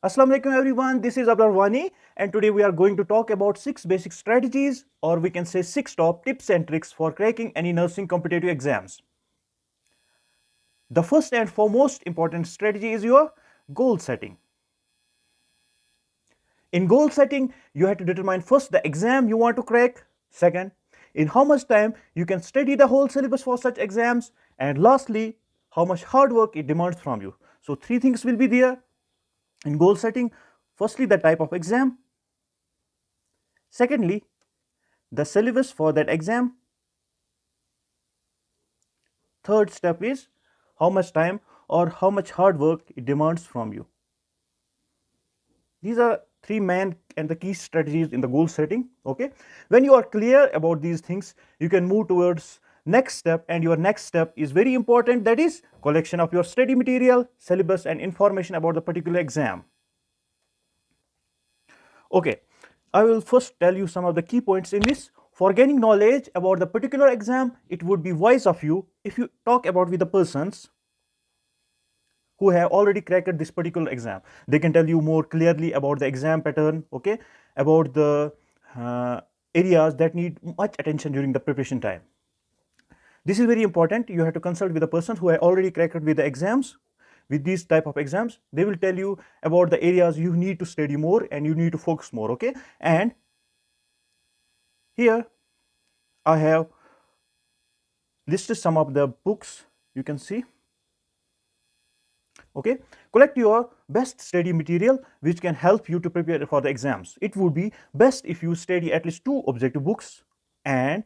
Assalamu alaikum everyone, this is Abrar Wani and today we are going to talk about 6 basic strategies, or we can say 6 top tips and tricks for cracking any nursing competitive exams. The first and foremost important strategy is your goal setting. In goal setting, you have to determine first the exam you want to crack, second, in how much time you can study the whole syllabus for such exams, and lastly, how much hard work it demands from you. So, 3 things will be there in goal setting. Firstly, the type of exam. Secondly, the syllabus for that exam. Third step is how much time or how much hard work it demands from you. These are 3 main and the key strategies in the goal setting. Okay, when you are clear about these things, you can move towards next step, and your next step is very important, that is collection of your study material, syllabus and information about the particular exam. Okay, I will first tell you some of the key points in this. For gaining knowledge about the particular exam, it would be wise of you if you talk about with the persons who have already cracked this particular exam. They can tell you more clearly about the exam pattern, okay, about the areas that need much attention during the preparation time. This is very important. You have to consult with a person who have already cracked with the exams, with these type of exams. They will tell you about the areas you need to study more and you need to focus more, okay. And here I have listed some of the books you can see. Okay, collect your best study material which can help you to prepare for the exams. It would be best if you study at least 2 objective books and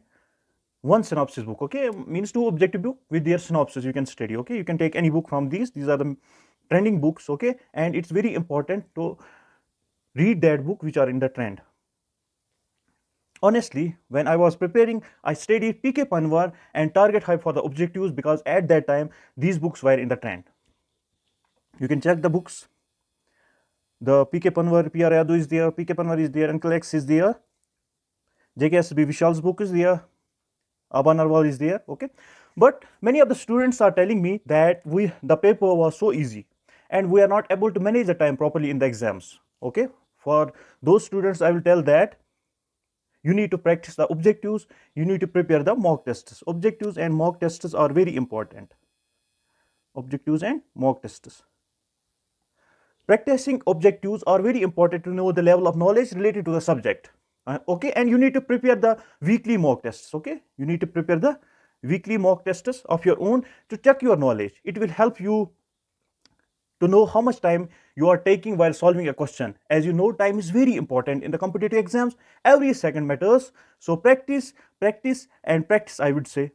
1 synopsis book. Okay, means 2 objective book with their synopsis you can study. Okay, you can take any book from these are the trending books. Okay, and it's very important to read that book which are in the trend. Honestly, when I was preparing, I studied PK Panwar and Target Hype for the objectives because at that time these books were in the trend. You can check the books. The PK Panwar, PR Yadu is there, PK Panwar is there, Uncle X is there, JKSB Vishal's book is there, Abha Narwal is there, okay. But many of the students are telling me that the paper was so easy and we are not able to manage the time properly in the exams, okay. For those students, I will tell that you need to practice the objectives, you need to prepare the mock tests. Objectives and mock tests are very important. Objectives and mock tests. Practicing objectives are very important to know the level of knowledge related to the subject. Okay, and you need to prepare the weekly mock tests. Okay, you need to prepare the weekly mock tests of your own to check your knowledge. It will help you to know how much time you are taking while solving a question. As you know, time is very important in the competitive exams. Every second matters. So practice, practice and practice, I would say.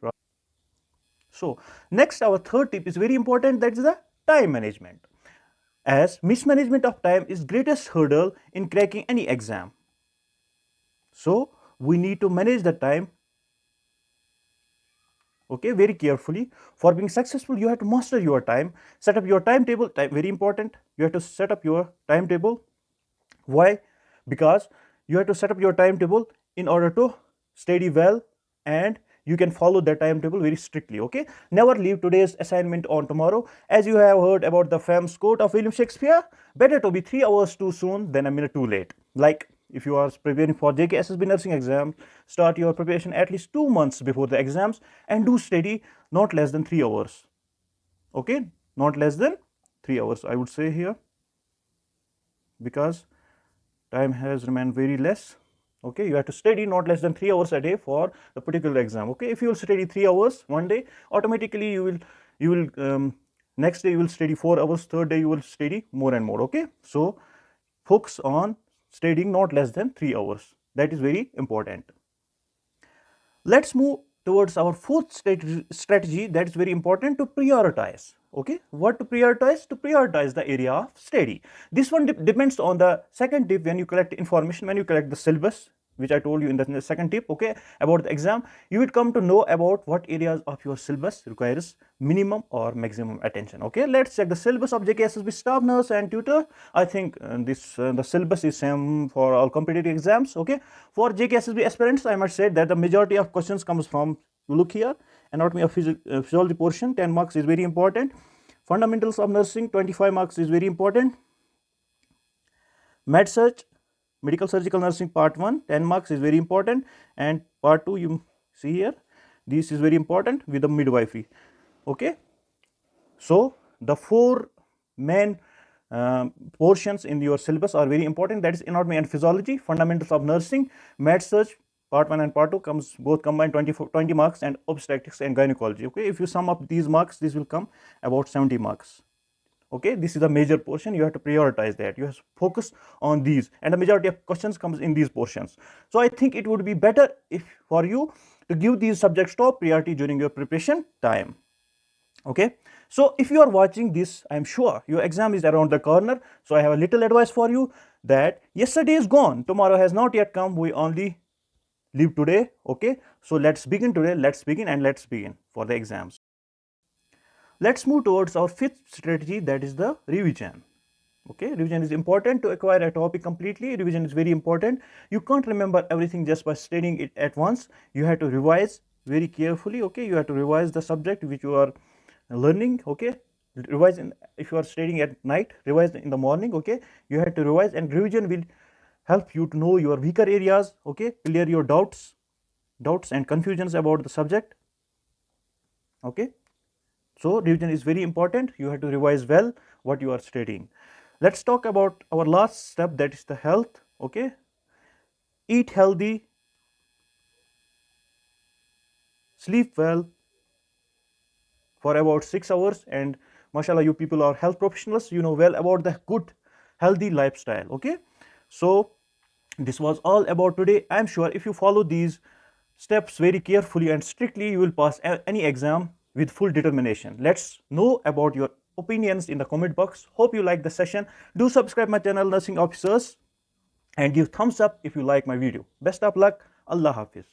So next, our third tip is very important, that is the time management, as mismanagement of time is greatest hurdle in cracking any exam. So we need to manage the time, okay, very carefully. For being successful, you have to master your time, set up your timetable. Very important, you have to set up your timetable. Why? Because you have to set up your timetable in order to study well, and you can follow that timetable very strictly. Okay, never leave today's assignment on tomorrow. As you have heard about the famous quote of William Shakespeare, better to be 3 hours too soon than a minute too late. Like, if you are preparing for JKSSB nursing exam, start your preparation at least 2 months before the exams and do study not less than 3 hours. Okay, not less than 3 hours, I would say here, because time has remained very less. Okay, you have to study not less than 3 hours a day for the particular exam. Okay, if you will study 3 hours one day, automatically you will next day you will study 4 hours, third day you will study more and more. Okay, so focus on studying not less than 3 hours. That is very important. Let's move towards our fourth strategy, that is very important, to prioritize. Okay, what to prioritize? To prioritize the area of study. This one depends on the second tip. When you collect information, when you collect the syllabus, which I told you in the second tip, okay, about the exam, you will come to know about what areas of your syllabus requires minimum or maximum attention. Okay, let's check the syllabus of JKSSB staff nurse and tutor. I think the syllabus is same for all competitive exams. Okay, for JKSSB aspirants, I must say that the majority of questions comes from, look here, anatomy of physiology portion, 10 marks is very important. Fundamentals of nursing, 25 marks is very important. Med Surg, medical surgical nursing part 1, 10 marks is very important, and part 2 you see here, this is very important with the midwifery. Okay, so the 4 main portions in your syllabus are very important, that is anatomy and physiology, fundamentals of nursing, Med Surg part 1 and part 2 comes both combined 20 marks, and obstetrics and gynecology. Okay, if you sum up these marks, this will come about 70 marks. Okay, this is a major portion, you have to prioritize that, you have to focus on these, and the majority of questions comes in these portions. So I think it would be better if for you to give these subjects top priority during your preparation time. Okay, so if you are watching this, I am sure your exam is around the corner, so I have a little advice for you, that yesterday is gone, tomorrow has not yet come, we only live today. Okay, so let's begin today, let's begin, and let's begin for the exams. Let's move towards our 5th strategy, that is the revision. Okay, revision is important to acquire a topic completely. Revision is very important. You can't remember everything just by studying it at once. You have to revise very carefully. Okay, you have to revise the subject which you are learning. Okay, revise if you are studying at night, revise in the morning. Okay, you have to revise, and revision will help you to know your weaker areas. Okay, clear your doubts and confusions about the subject. Okay, so revision is very important, you have to revise well what you are studying. Let's talk about our last step, that is the health. Okay, eat healthy, sleep well for about 6 hours, and mashallah, you people are health professionals, you know well about the good healthy lifestyle. Okay, so this was all about today. I am sure if you follow these steps very carefully and strictly, you will pass any exam with full determination. Let's know about your opinions in the comment box. Hope you like the session. Do subscribe my channel Nursing Officers, and give thumbs up if you like my video. Best of luck. Allah Hafiz.